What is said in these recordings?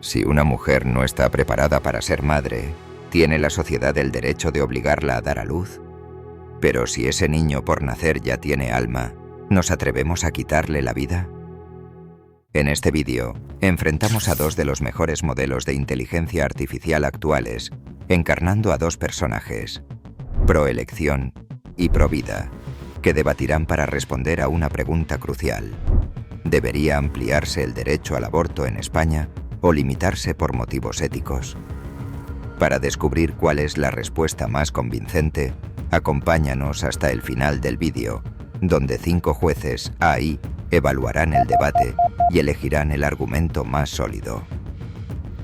Si una mujer no está preparada para ser madre, ¿tiene la sociedad el derecho de obligarla a dar a luz? Pero si ese niño por nacer ya tiene alma, ¿nos atrevemos a quitarle la vida? En este vídeo, enfrentamos a dos de los mejores modelos de inteligencia artificial actuales, encarnando a dos personajes, pro-elección y pro-vida, que debatirán para responder a una pregunta crucial. ¿Debería ampliarse el derecho al aborto en España o limitarse por motivos éticos? Para descubrir cuál es la respuesta más convincente, acompáñanos hasta el final del vídeo, donde 5 jueces AI evaluarán el debate y elegirán el argumento más sólido.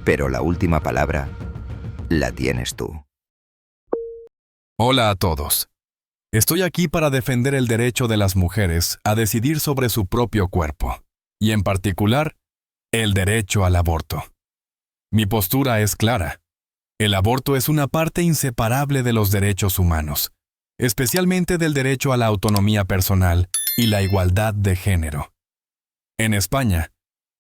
Pero la última palabra la tienes tú. Hola a todos. Estoy aquí para defender el derecho de las mujeres a decidir sobre su propio cuerpo, y en particular, el derecho al aborto. Mi postura es clara. El aborto es una parte inseparable de los derechos humanos, especialmente del derecho a la autonomía personal y la igualdad de género. En España,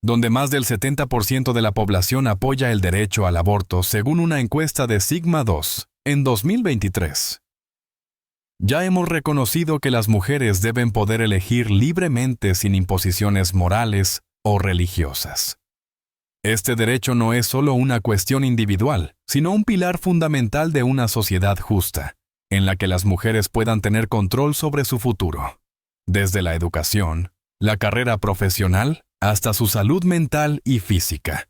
donde más del 70% de la población apoya el derecho al aborto según una encuesta de Sigma 2 en 2023. Ya hemos reconocido que las mujeres deben poder elegir libremente sin imposiciones morales o religiosas. Este derecho no es solo una cuestión individual, sino un pilar fundamental de una sociedad justa, en la que las mujeres puedan tener control sobre su futuro, desde la educación, la carrera profesional, hasta su salud mental y física.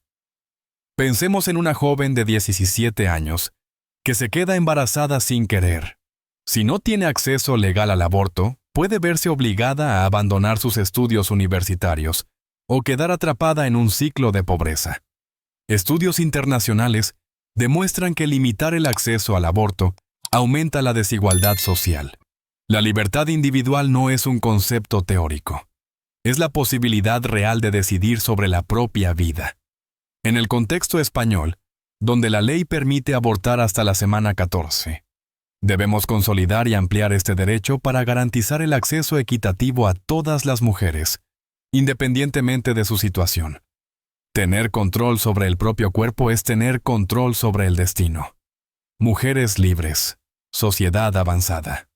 Pensemos en una joven de 17 años que se queda embarazada sin querer. Si no tiene acceso legal al aborto, puede verse obligada a abandonar sus estudios universitarios o quedar atrapada en un ciclo de pobreza. Estudios internacionales demuestran que limitar el acceso al aborto aumenta la desigualdad social. La libertad individual no es un concepto teórico. Es la posibilidad real de decidir sobre la propia vida. En el contexto español, donde la ley permite abortar hasta la semana 14, debemos consolidar y ampliar este derecho para garantizar el acceso equitativo a todas las mujeres, independientemente de su situación. Tener control sobre el propio cuerpo es tener control sobre el destino. Mujeres libres, sociedad avanzada.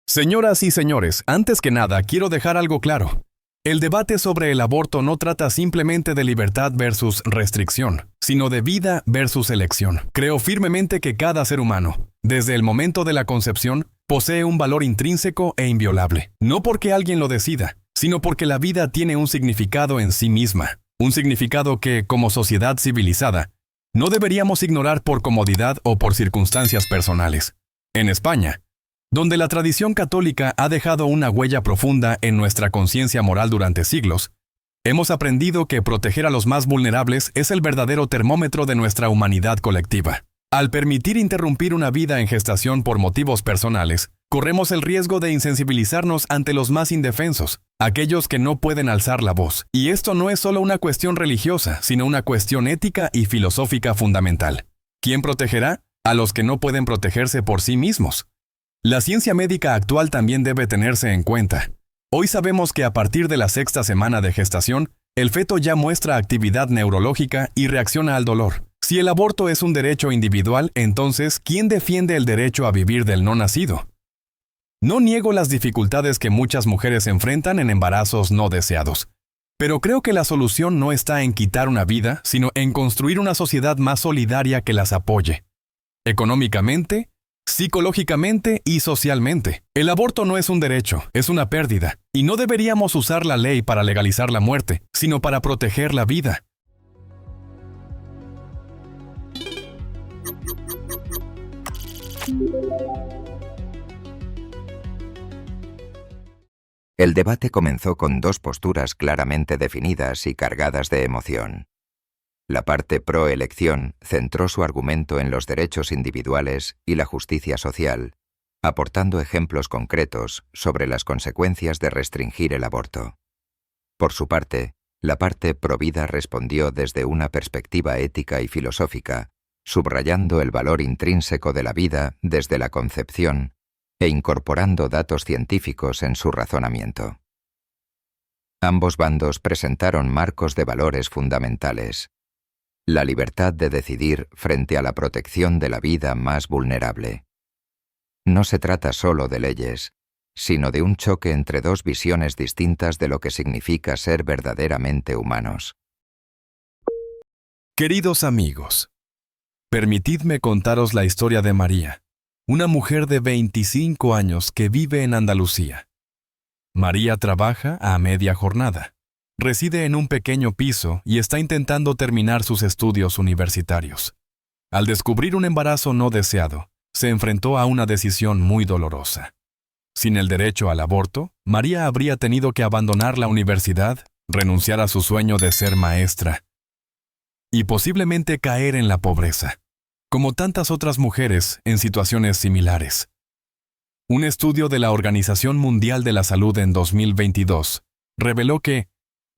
Señoras y señores, antes que nada, quiero dejar algo claro. El debate sobre el aborto no trata simplemente de libertad versus restricción, sino de vida versus elección. Creo firmemente que cada ser humano, desde el momento de la concepción, posee un valor intrínseco e inviolable. No porque alguien lo decida, sino porque la vida tiene un significado en sí misma. Un significado que, como sociedad civilizada, no deberíamos ignorar por comodidad o por circunstancias personales. En España, donde la tradición católica ha dejado una huella profunda en nuestra conciencia moral durante siglos, hemos aprendido que proteger a los más vulnerables es el verdadero termómetro de nuestra humanidad colectiva. Al permitir interrumpir una vida en gestación por motivos personales, corremos el riesgo de insensibilizarnos ante los más indefensos, aquellos que no pueden alzar la voz. Y esto no es solo una cuestión religiosa, sino una cuestión ética y filosófica fundamental. ¿Quién protegerá? A los que no pueden protegerse por sí mismos. La ciencia médica actual también debe tenerse en cuenta. Hoy sabemos que a partir de la 6ª semana de gestación, el feto ya muestra actividad neurológica y reacciona al dolor. Si el aborto es un derecho individual, entonces, ¿quién defiende el derecho a vivir del no nacido? No niego las dificultades que muchas mujeres enfrentan en embarazos no deseados, pero creo que la solución no está en quitar una vida, sino en construir una sociedad más solidaria que las apoye. Económicamente, psicológicamente y socialmente. El aborto no es un derecho, es una pérdida, y no deberíamos usar la ley para legalizar la muerte, sino para proteger la vida. El debate comenzó con dos posturas claramente definidas y cargadas de emoción. La parte pro-elección centró su argumento en los derechos individuales y la justicia social, aportando ejemplos concretos sobre las consecuencias de restringir el aborto. Por su parte, la parte pro-vida respondió desde una perspectiva ética y filosófica, subrayando el valor intrínseco de la vida desde la concepción e incorporando datos científicos en su razonamiento. Ambos bandos presentaron marcos de valores fundamentales: la libertad de decidir frente a la protección de la vida más vulnerable. No se trata solo de leyes, sino de un choque entre dos visiones distintas de lo que significa ser verdaderamente humanos. Queridos amigos, permitidme contaros la historia de María, una mujer de 25 años que vive en Andalucía. María trabaja a media jornada, reside en un pequeño piso y está intentando terminar sus estudios universitarios. Al descubrir un embarazo no deseado, se enfrentó a una decisión muy dolorosa. Sin el derecho al aborto, María habría tenido que abandonar la universidad, renunciar a su sueño de ser maestra y posiblemente caer en la pobreza, como tantas otras mujeres en situaciones similares. Un estudio de la Organización Mundial de la Salud en 2022 reveló que,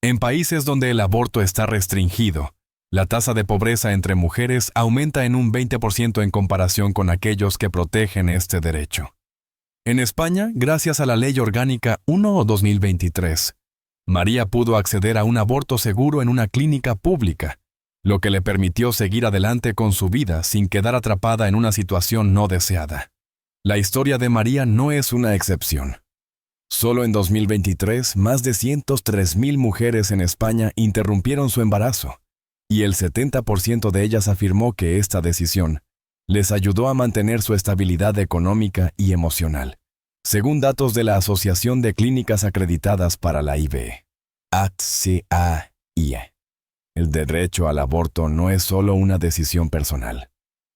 en países donde el aborto está restringido, la tasa de pobreza entre mujeres aumenta en un 20% en comparación con aquellos que protegen este derecho. En España, gracias a la Ley Orgánica 1/2023, María pudo acceder a un aborto seguro en una clínica pública, lo que le permitió seguir adelante con su vida sin quedar atrapada en una situación no deseada. La historia de María no es una excepción. Solo en 2023, más de 103,000 mujeres en España interrumpieron su embarazo, y el 70% de ellas afirmó que esta decisión les ayudó a mantener su estabilidad económica y emocional, según datos de la Asociación de Clínicas Acreditadas para la IV, ACAIE. El derecho al aborto no es solo una decisión personal,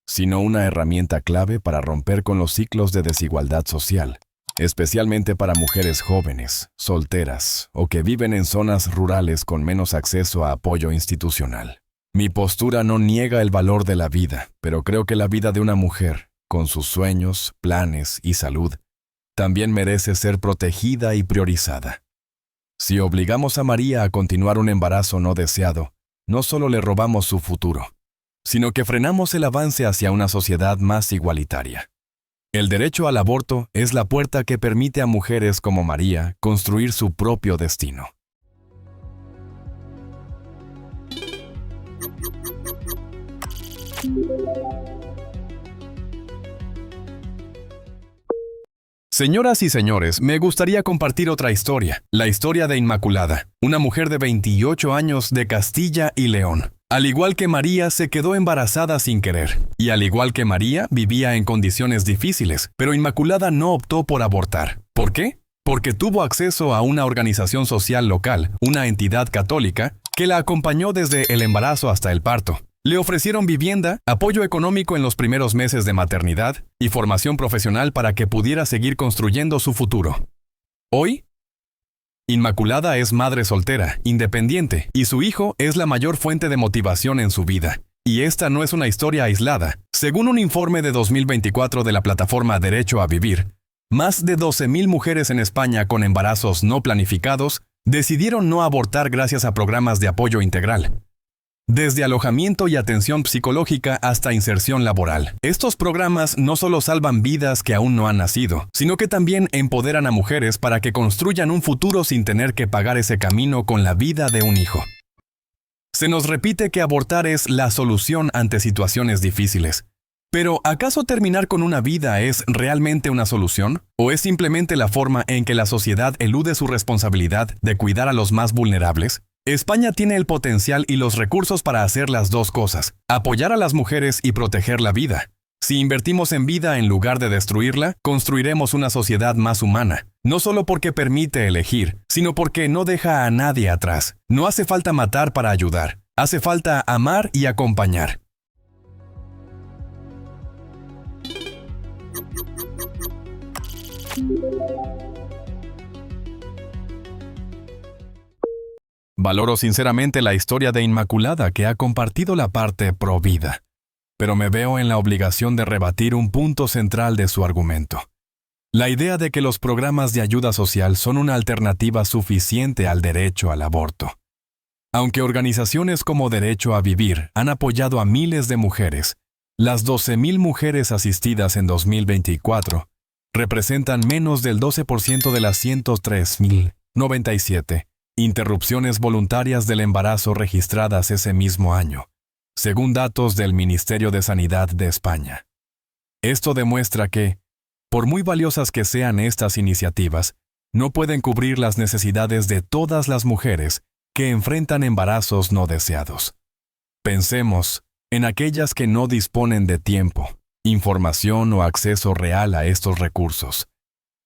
sino una herramienta clave para romper con los ciclos de desigualdad social, especialmente para mujeres jóvenes, solteras o que viven en zonas rurales con menos acceso a apoyo institucional. Mi postura no niega el valor de la vida, pero creo que la vida de una mujer, con sus sueños, planes y salud, también merece ser protegida y priorizada. Si obligamos a María a continuar un embarazo no deseado, no solo le robamos su futuro, sino que frenamos el avance hacia una sociedad más igualitaria. El derecho al aborto es la puerta que permite a mujeres como María construir su propio destino. Señoras y señores, me gustaría compartir otra historia, la historia de Inmaculada, una mujer de 28 años de Castilla y León. Al igual que María, se quedó embarazada sin querer. Y al igual que María, vivía en condiciones difíciles, pero Inmaculada no optó por abortar. ¿Por qué? Porque tuvo acceso a una organización social local, una entidad católica, que la acompañó desde el embarazo hasta el parto. Le ofrecieron vivienda, apoyo económico en los primeros meses de maternidad y formación profesional para que pudiera seguir construyendo su futuro. Hoy, Inmaculada es madre soltera, independiente, y su hijo es la mayor fuente de motivación en su vida. Y esta no es una historia aislada. Según un informe de 2024 de la plataforma Derecho a Vivir, más de 12,000 mujeres en España con embarazos no planificados decidieron no abortar gracias a programas de apoyo integral. Desde alojamiento y atención psicológica hasta inserción laboral. Estos programas no solo salvan vidas que aún no han nacido, sino que también empoderan a mujeres para que construyan un futuro sin tener que pagar ese camino con la vida de un hijo. Se nos repite que abortar es la solución ante situaciones difíciles. Pero, ¿acaso terminar con una vida es realmente una solución? ¿O es simplemente la forma en que la sociedad elude su responsabilidad de cuidar a los más vulnerables? España tiene el potencial y los recursos para hacer las dos cosas, apoyar a las mujeres y proteger la vida. Si invertimos en vida en lugar de destruirla, construiremos una sociedad más humana, no solo porque permite elegir, sino porque no deja a nadie atrás. No hace falta matar para ayudar, hace falta amar y acompañar. Valoro sinceramente la historia de Inmaculada, que ha compartido la parte pro vida, pero me veo en la obligación de rebatir un punto central de su argumento. La idea de que los programas de ayuda social son una alternativa suficiente al derecho al aborto. Aunque organizaciones como Derecho a Vivir han apoyado a miles de mujeres, Las 12.000 mujeres asistidas en 2024 representan menos del 12% de las 103.097 interrupciones voluntarias del embarazo registradas ese mismo año, según datos del Ministerio de Sanidad de España. Esto demuestra que, por muy valiosas que sean estas iniciativas, no pueden cubrir las necesidades de todas las mujeres que enfrentan embarazos no deseados. Pensemos en aquellas que no disponen de tiempo, información o acceso real a estos recursos,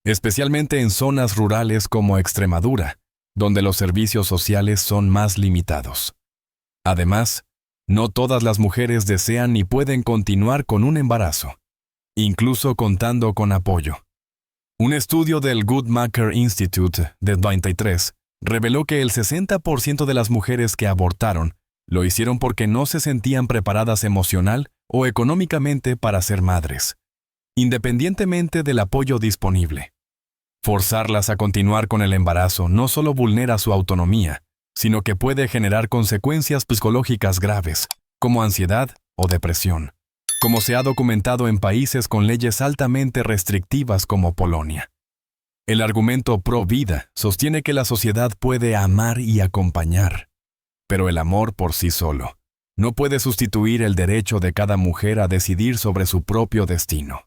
especialmente en zonas rurales como Extremadura, donde los servicios sociales son más limitados. Además, no todas las mujeres desean ni pueden continuar con un embarazo, incluso contando con apoyo. Un estudio del Guttmacher Institute de 93 reveló que el 60% de las mujeres que abortaron lo hicieron porque no se sentían preparadas emocional o económicamente para ser madres, independientemente del apoyo disponible. Forzarlas a continuar con el embarazo no solo vulnera su autonomía, sino que puede generar consecuencias psicológicas graves, como ansiedad o depresión, como se ha documentado en países con leyes altamente restrictivas como Polonia. El argumento pro vida sostiene que la sociedad puede amar y acompañar, pero el amor por sí solo no puede sustituir el derecho de cada mujer a decidir sobre su propio destino.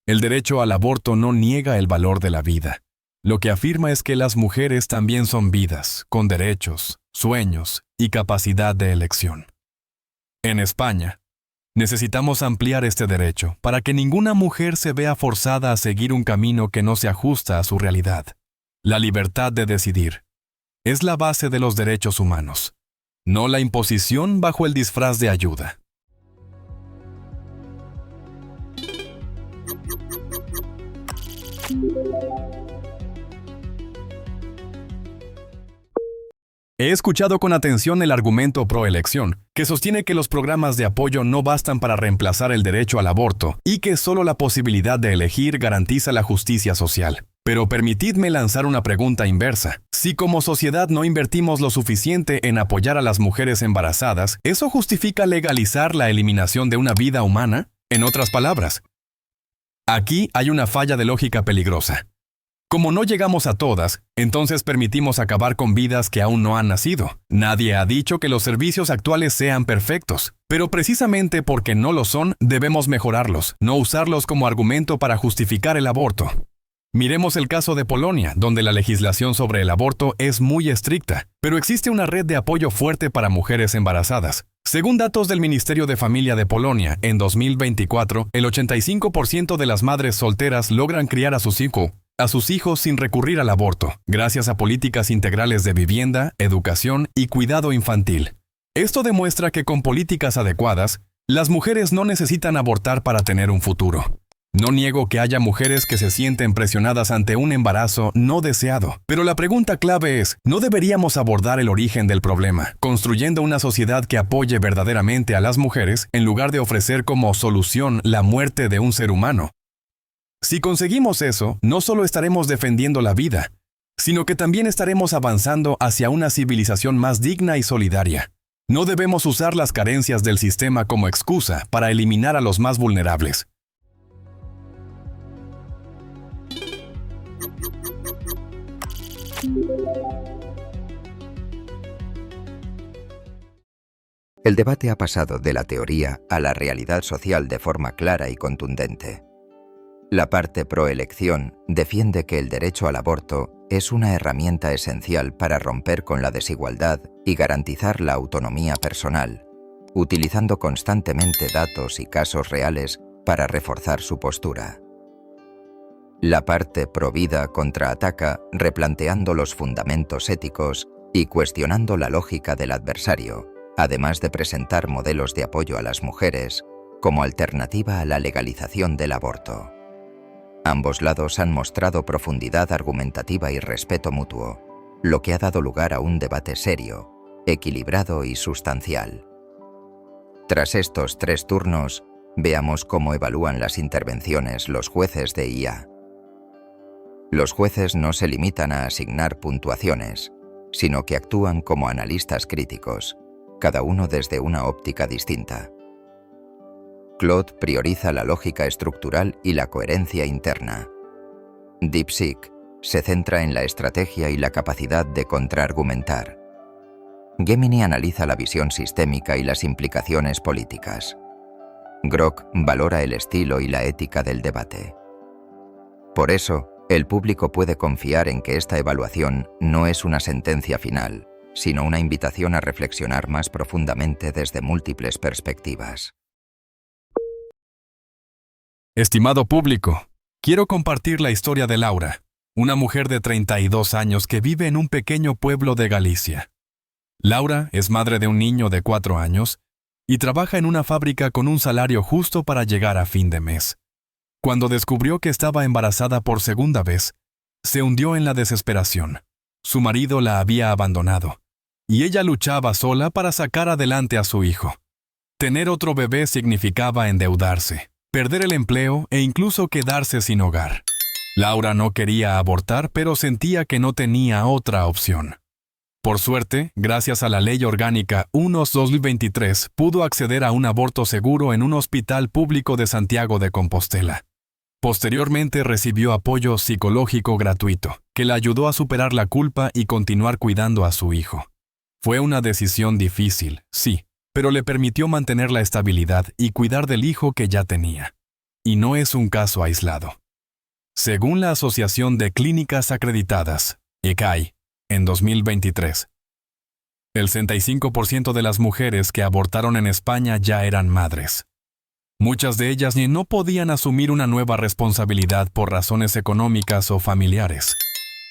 El derecho al aborto no niega el valor de la vida. Lo que afirma es que las mujeres también son vidas, con derechos, sueños y capacidad de elección. En España, necesitamos ampliar este derecho para que ninguna mujer se vea forzada a seguir un camino que no se ajusta a su realidad. La libertad de decidir es la base de los derechos humanos, no la imposición bajo el disfraz de ayuda. He escuchado con atención el argumento pro-elección, que sostiene que los programas de apoyo no bastan para reemplazar el derecho al aborto y que solo la posibilidad de elegir garantiza la justicia social. Pero permitidme lanzar una pregunta inversa. Si como sociedad no invertimos lo suficiente en apoyar a las mujeres embarazadas, ¿eso justifica legalizar la eliminación de una vida humana? En otras palabras, aquí hay una falla de lógica peligrosa. Como no llegamos a todas, entonces permitimos acabar con vidas que aún no han nacido. Nadie ha dicho que los servicios actuales sean perfectos, pero precisamente porque no lo son, debemos mejorarlos, no usarlos como argumento para justificar el aborto. Miremos el caso de Polonia, donde la legislación sobre el aborto es muy estricta, pero existe una red de apoyo fuerte para mujeres embarazadas. Según datos del Ministerio de Familia de Polonia, en 2024, el 85% de las madres solteras logran criar a sus hijos sin recurrir al aborto, gracias a políticas integrales de vivienda, educación y cuidado infantil. Esto demuestra que con políticas adecuadas, las mujeres no necesitan abortar para tener un futuro. No niego que haya mujeres que se sienten presionadas ante un embarazo no deseado, pero la pregunta clave es, ¿no deberíamos abordar el origen del problema, construyendo una sociedad que apoye verdaderamente a las mujeres en lugar de ofrecer como solución la muerte de un ser humano? Si conseguimos eso, no solo estaremos defendiendo la vida, sino que también estaremos avanzando hacia una civilización más digna y solidaria. No debemos usar las carencias del sistema como excusa para eliminar a los más vulnerables. El debate ha pasado de la teoría a la realidad social de forma clara y contundente. La parte pro-elección defiende que el derecho al aborto es una herramienta esencial para romper con la desigualdad y garantizar la autonomía personal, utilizando constantemente datos y casos reales para reforzar su postura. La parte pro-vida contraataca replanteando los fundamentos éticos y cuestionando la lógica del adversario, además de presentar modelos de apoyo a las mujeres como alternativa a la legalización del aborto. Ambos lados han mostrado profundidad argumentativa y respeto mutuo, lo que ha dado lugar a un debate serio, equilibrado y sustancial. Tras estos 3 turnos, veamos cómo evalúan las intervenciones los jueces de IA. Los jueces no se limitan a asignar puntuaciones, sino que actúan como analistas críticos, cada uno desde una óptica distinta. Claude prioriza la lógica estructural y la coherencia interna. DeepSeek se centra en la estrategia y la capacidad de contraargumentar. Gemini analiza la visión sistémica y las implicaciones políticas. Grok valora el estilo y la ética del debate. Por eso, el público puede confiar en que esta evaluación no es una sentencia final, sino una invitación a reflexionar más profundamente desde múltiples perspectivas. Estimado público, quiero compartir la historia de Laura, una mujer de 32 años que vive en un pequeño pueblo de Galicia. Laura es madre de un niño de 4 años y trabaja en una fábrica con un salario justo para llegar a fin de mes. Cuando descubrió que estaba embarazada por segunda vez, se hundió en la desesperación. Su marido la había abandonado, y ella luchaba sola para sacar adelante a su hijo. Tener otro bebé significaba endeudarse, perder el empleo e incluso quedarse sin hogar. Laura no quería abortar, pero sentía que no tenía otra opción. Por suerte, gracias a la Ley Orgánica 1/2023, pudo acceder a un aborto seguro en un hospital público de Santiago de Compostela. Posteriormente recibió apoyo psicológico gratuito, que la ayudó a superar la culpa y continuar cuidando a su hijo. Fue una decisión difícil, sí, pero le permitió mantener la estabilidad y cuidar del hijo que ya tenía. Y no es un caso aislado. Según la Asociación de Clínicas Acreditadas, ECAI, en 2023, el 65% de las mujeres que abortaron en España ya eran madres. Muchas de ellas ni no podían asumir una nueva responsabilidad por razones económicas o familiares.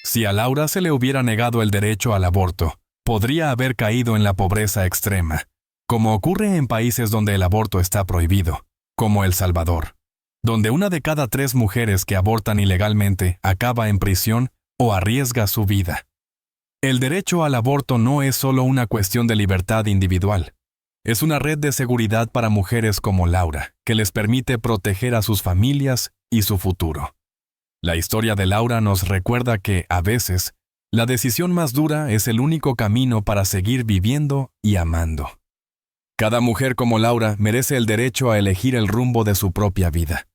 Si a Laura se le hubiera negado el derecho al aborto, podría haber caído en la pobreza extrema, como ocurre en países donde el aborto está prohibido, como El Salvador, donde 1 de cada 3 mujeres que abortan ilegalmente acaba en prisión o arriesga su vida. El derecho al aborto no es solo una cuestión de libertad individual. Es una red de seguridad para mujeres como Laura, que les permite proteger a sus familias y su futuro. La historia de Laura nos recuerda que, a veces, la decisión más dura es el único camino para seguir viviendo y amando. Cada mujer como Laura merece el derecho a elegir el rumbo de su propia vida.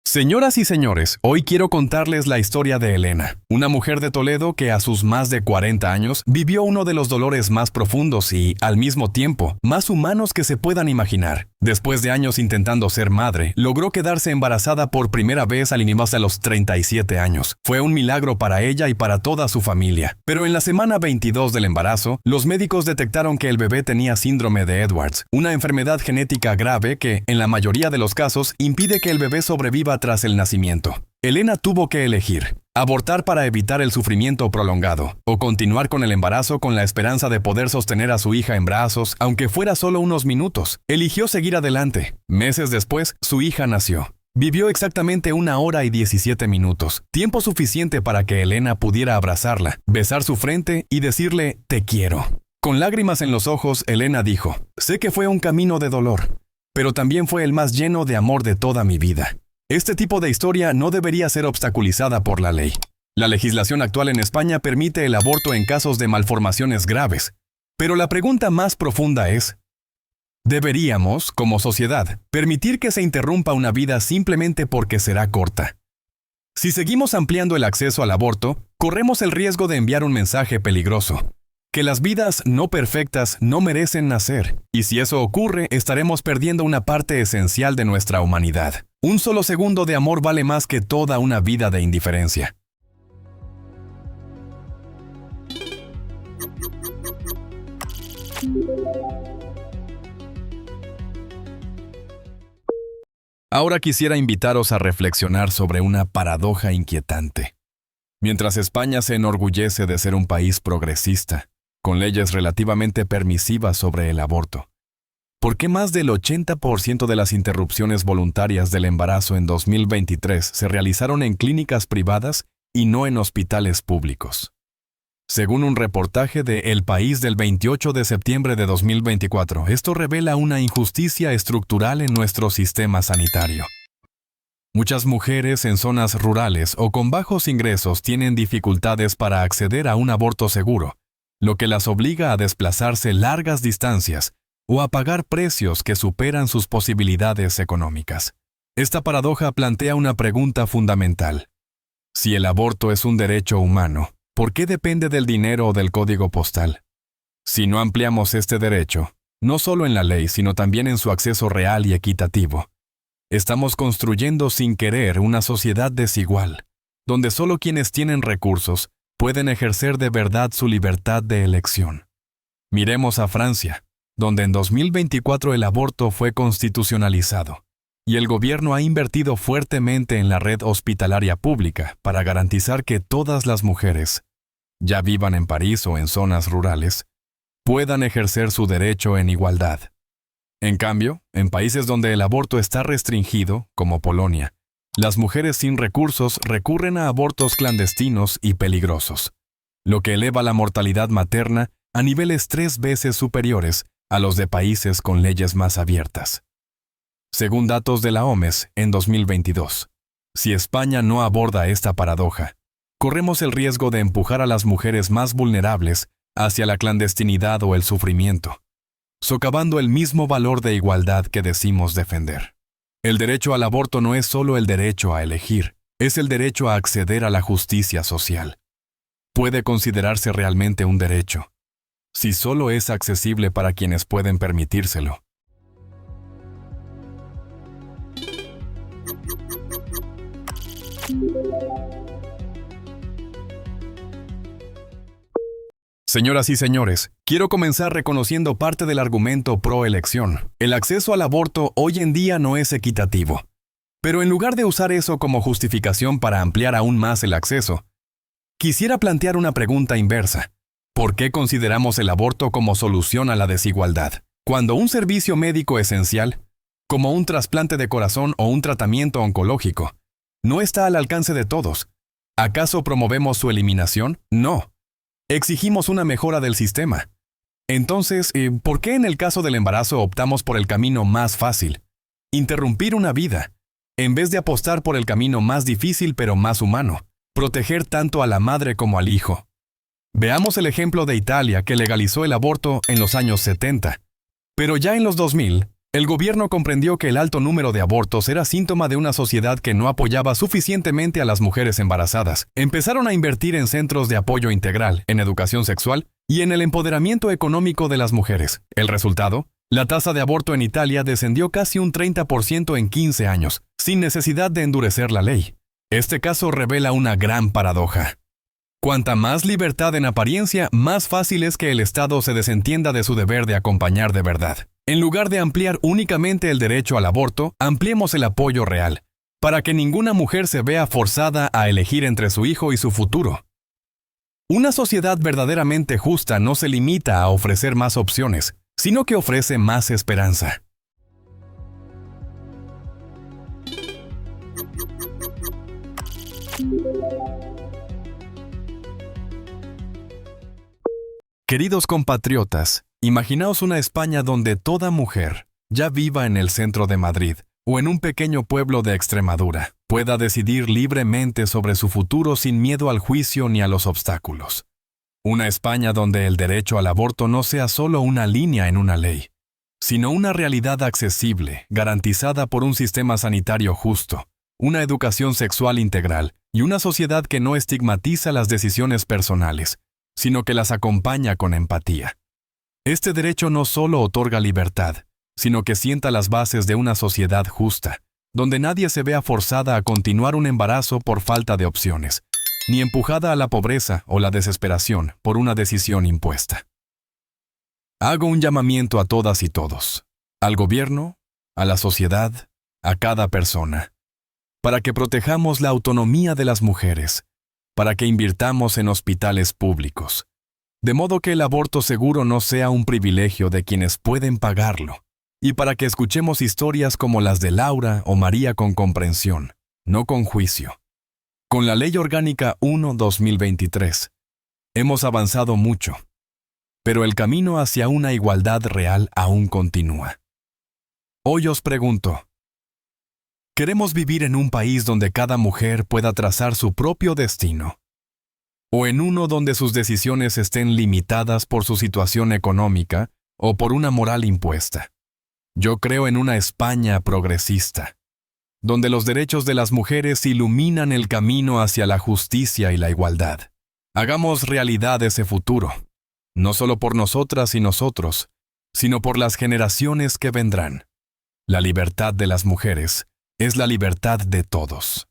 Señoras y señores, hoy quiero contarles la historia de Elena, una mujer de Toledo que a sus más de 40 años vivió uno de los dolores más profundos y, al mismo tiempo, más humanos que se puedan imaginar. Después de años intentando ser madre, logró quedarse embarazada por primera vez al inicio de los 37 años. Fue un milagro para ella y para toda su familia. Pero en la semana 22 del embarazo, los médicos detectaron que el bebé tenía síndrome de Edwards, una enfermedad genética grave que, en la mayoría de los casos, impide que el bebé sobreviva tras el nacimiento. Elena tuvo que elegir: abortar para evitar el sufrimiento prolongado, o continuar con el embarazo con la esperanza de poder sostener a su hija en brazos, aunque fuera solo unos minutos. Eligió seguir adelante. Meses después, su hija nació. Vivió exactamente 1 hora y 17 minutos, tiempo suficiente para que Elena pudiera abrazarla, besar su frente y decirle «te quiero». Con lágrimas en los ojos, Elena dijo: «Sé que fue un camino de dolor, pero también fue el más lleno de amor de toda mi vida». Este tipo de historia no debería ser obstaculizada por la ley. La legislación actual en España permite el aborto en casos de malformaciones graves. Pero la pregunta más profunda es: ¿deberíamos, como sociedad, permitir que se interrumpa una vida simplemente porque será corta? Si seguimos ampliando el acceso al aborto, corremos el riesgo de enviar un mensaje peligroso: que las vidas no perfectas no merecen nacer, y si eso ocurre, estaremos perdiendo una parte esencial de nuestra humanidad. Un solo segundo de amor vale más que toda una vida de indiferencia. Ahora quisiera invitaros a reflexionar sobre una paradoja inquietante. Mientras España se enorgullece de ser un país progresista, con leyes relativamente permisivas sobre el aborto, ¿por qué más del 80% de las interrupciones voluntarias del embarazo en 2023 se realizaron en clínicas privadas y no en hospitales públicos? Según un reportaje de El País del 28 de septiembre de 2024, esto revela una injusticia estructural en nuestro sistema sanitario. Muchas mujeres en zonas rurales o con bajos ingresos tienen dificultades para acceder a un aborto seguro, lo que las obliga a desplazarse largas distancias o a pagar precios que superan sus posibilidades económicas. Esta paradoja plantea una pregunta fundamental. Si el aborto es un derecho humano, ¿por qué depende del dinero o del código postal? Si no ampliamos este derecho, no solo en la ley, sino también en su acceso real y equitativo, estamos construyendo sin querer una sociedad desigual, donde solo quienes tienen recursos pueden ejercer de verdad su libertad de elección. Miremos a Francia, donde en 2024 el aborto fue constitucionalizado, y el gobierno ha invertido fuertemente en la red hospitalaria pública para garantizar que todas las mujeres, ya vivan en París o en zonas rurales, puedan ejercer su derecho en igualdad. En cambio, en países donde el aborto está restringido, como Polonia, las mujeres sin recursos recurren a abortos clandestinos y peligrosos, lo que eleva la mortalidad materna a niveles 3 veces superiores a los de países con leyes más abiertas. Según datos de la OMS, en 2022, si España no aborda esta paradoja, corremos el riesgo de empujar a las mujeres más vulnerables hacia la clandestinidad o el sufrimiento, socavando el mismo valor de igualdad que decimos defender. El derecho al aborto no es solo el derecho a elegir, es el derecho a acceder a la justicia social. Puede considerarse realmente un derecho, si solo es accesible para quienes pueden permitírselo. Señoras y señores, quiero comenzar reconociendo parte del argumento pro elección. El acceso al aborto hoy en día no es equitativo. Pero en lugar de usar eso como justificación para ampliar aún más el acceso, quisiera plantear una pregunta inversa. ¿Por qué consideramos el aborto como solución a la desigualdad? Cuando un servicio médico esencial, como un trasplante de corazón o un tratamiento oncológico, no está al alcance de todos, ¿acaso promovemos su eliminación? No. Exigimos una mejora del sistema. Entonces, ¿por qué en el caso del embarazo optamos por el camino más fácil? Interrumpir una vida, en vez de apostar por el camino más difícil pero más humano, proteger tanto a la madre como al hijo. Veamos el ejemplo de Italia, que legalizó el aborto en los años 70. Pero ya en los 2000, el gobierno comprendió que el alto número de abortos era síntoma de una sociedad que no apoyaba suficientemente a las mujeres embarazadas. Empezaron a invertir en centros de apoyo integral, en educación sexual y en el empoderamiento económico de las mujeres. El resultado: la tasa de aborto en Italia descendió casi un 30% en 15 años, sin necesidad de endurecer la ley. Este caso revela una gran paradoja. Cuanta más libertad en apariencia, más fácil es que el Estado se desentienda de su deber de acompañar de verdad. En lugar de ampliar únicamente el derecho al aborto, ampliemos el apoyo real, para que ninguna mujer se vea forzada a elegir entre su hijo y su futuro. Una sociedad verdaderamente justa no se limita a ofrecer más opciones, sino que ofrece más esperanza. Queridos compatriotas, imaginaos una España donde toda mujer, ya viva en el centro de Madrid o en un pequeño pueblo de Extremadura, pueda decidir libremente sobre su futuro sin miedo al juicio ni a los obstáculos. Una España donde el derecho al aborto no sea solo una línea en una ley, sino una realidad accesible, garantizada por un sistema sanitario justo, una educación sexual integral y una sociedad que no estigmatiza las decisiones personales, sino que las acompaña con empatía. Este derecho no solo otorga libertad, sino que sienta las bases de una sociedad justa, donde nadie se vea forzada a continuar un embarazo por falta de opciones, ni empujada a la pobreza o la desesperación por una decisión impuesta. Hago un llamamiento a todas y todos, al gobierno, a la sociedad, a cada persona, para que protejamos la autonomía de las mujeres, para que invirtamos en hospitales públicos, de modo que el aborto seguro no sea un privilegio de quienes pueden pagarlo, y para que escuchemos historias como las de Laura o María con comprensión, no con juicio. Con la Ley Orgánica 1/2023, hemos avanzado mucho, pero el camino hacia una igualdad real aún continúa. Hoy os pregunto, Queremos vivir en un país donde cada mujer pueda trazar su propio destino, o en uno donde sus decisiones estén limitadas por su situación económica o por una moral impuesta. Yo creo en una España progresista, donde los derechos de las mujeres iluminan el camino hacia la justicia y la igualdad. Hagamos realidad ese futuro, no solo por nosotras y nosotros, sino por las generaciones que vendrán. La libertad de las mujeres es la libertad de todos.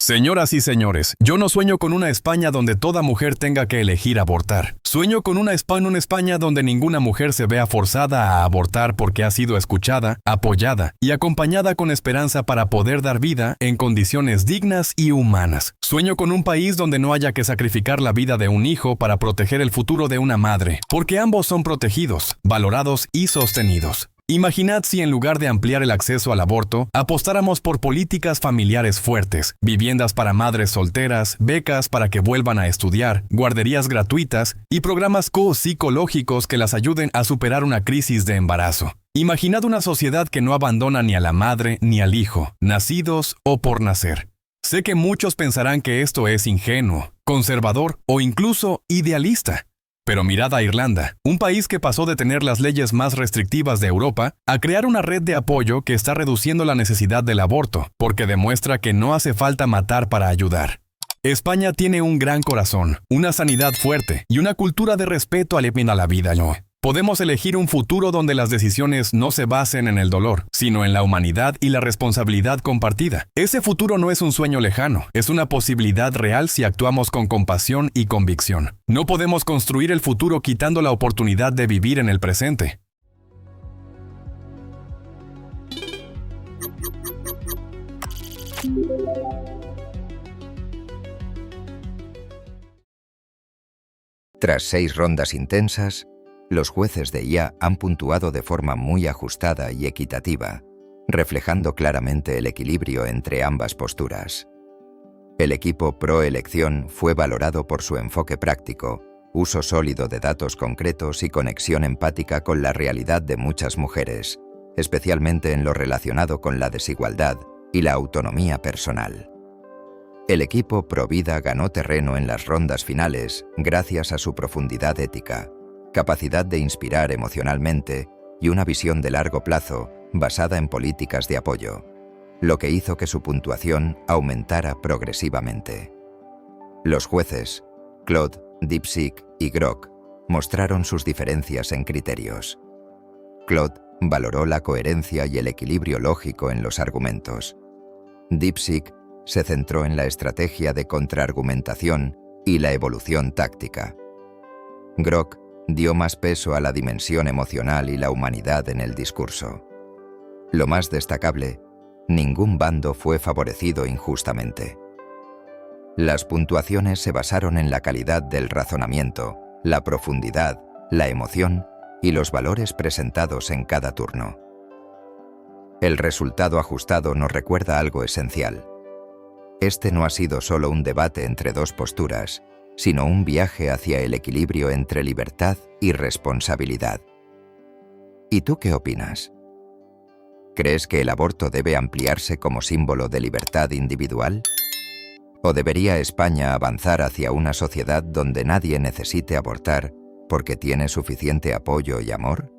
Señoras y señores, yo no sueño con una España donde toda mujer tenga que elegir abortar. Sueño con una España donde ninguna mujer se vea forzada a abortar porque ha sido escuchada, apoyada y acompañada con esperanza para poder dar vida en condiciones dignas y humanas. Sueño con un país donde no haya que sacrificar la vida de un hijo para proteger el futuro de una madre, porque ambos son protegidos, valorados y sostenidos. Imaginad si en lugar de ampliar el acceso al aborto, apostáramos por políticas familiares fuertes, viviendas para madres solteras, becas para que vuelvan a estudiar, guarderías gratuitas y programas psicológicos que las ayuden a superar una crisis de embarazo. Imaginad una sociedad que no abandona ni a la madre ni al hijo, nacidos o por nacer. Sé que muchos pensarán que esto es ingenuo, conservador o incluso idealista. Pero mirad a Irlanda, un país que pasó de tener las leyes más restrictivas de Europa a crear una red de apoyo que está reduciendo la necesidad del aborto, porque demuestra que no hace falta matar para ayudar. España tiene un gran corazón, una sanidad fuerte y una cultura de respeto a la vida. Podemos elegir un futuro donde las decisiones no se basen en el dolor, sino en la humanidad y la responsabilidad compartida. Ese futuro no es un sueño lejano, es una posibilidad real si actuamos con compasión y convicción. No podemos construir el futuro quitando la oportunidad de vivir en el presente. Tras 6 rondas intensas, los jueces de IA han puntuado de forma muy ajustada y equitativa, reflejando claramente el equilibrio entre ambas posturas. El equipo pro elección fue valorado por su enfoque práctico, uso sólido de datos concretos y conexión empática con la realidad de muchas mujeres, especialmente en lo relacionado con la desigualdad y la autonomía personal. El equipo pro vida ganó terreno en las rondas finales gracias a su profundidad ética, capacidad de inspirar emocionalmente y una visión de largo plazo basada en políticas de apoyo, lo que hizo que su puntuación aumentara progresivamente. Los jueces, Claude, DeepSeek y Grok, mostraron sus diferencias en criterios. Claude valoró la coherencia y el equilibrio lógico en los argumentos. DeepSeek se centró en la estrategia de contraargumentación y la evolución táctica. Grok dio más peso a la dimensión emocional y la humanidad en el discurso. Lo más destacable, ningún bando fue favorecido injustamente. Las puntuaciones se basaron en la calidad del razonamiento, la profundidad, la emoción y los valores presentados en cada turno. El resultado ajustado nos recuerda algo esencial. Este no ha sido solo un debate entre dos posturas, sino un viaje hacia el equilibrio entre libertad y responsabilidad. ¿Y tú qué opinas? ¿Crees que el aborto debe ampliarse como símbolo de libertad individual? ¿O debería España avanzar hacia una sociedad donde nadie necesite abortar porque tiene suficiente apoyo y amor?